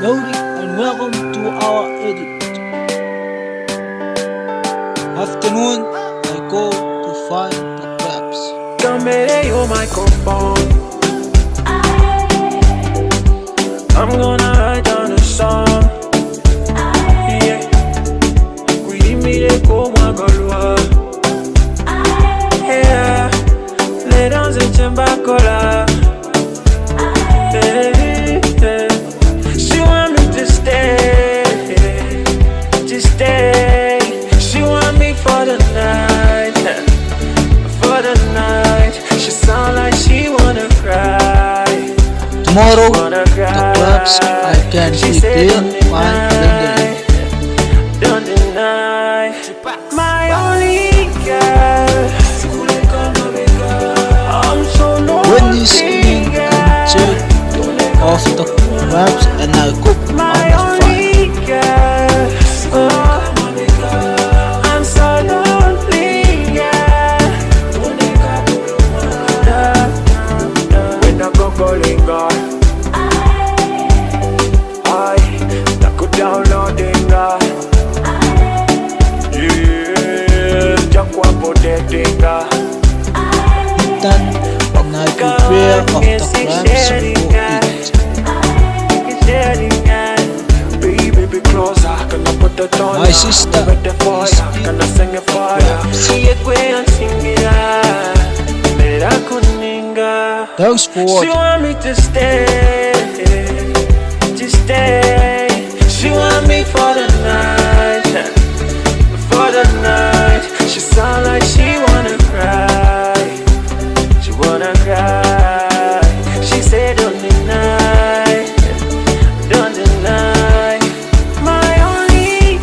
Loading and welcome to our edit. Afternoon, I go to find the grabs. Cambiaré your microphone. I'm gonna write down a song. Yeah. Cuidimire como agolwa. Yeah. Les dans un chambacola. She want me to stay. She want me for the night. For the night. She sound like she wanna cry. Tomorrow, Wanna the cry. grabs I can She be said, clean "Don't fine deny, rendering. don't deny, my only girl. I'm so lonely, When this evening, I check off the grabs and I cook on my the fire. only girl. Oh, I'm so lonely, yeah. When I go calling God, I go downloading God. Yeah, Jakwa Podetinga. Then, when I prepare of the grabs for it. Baby, be closer. Can I put the door? My sister with the fire. is Can I sing it for ya? See it way and sing it out. Let I kuninga. Thanks for She watching. want me to stay. She want me for the night. For the night. She sound like she wanna cry. She wanna cry. She said don't deny.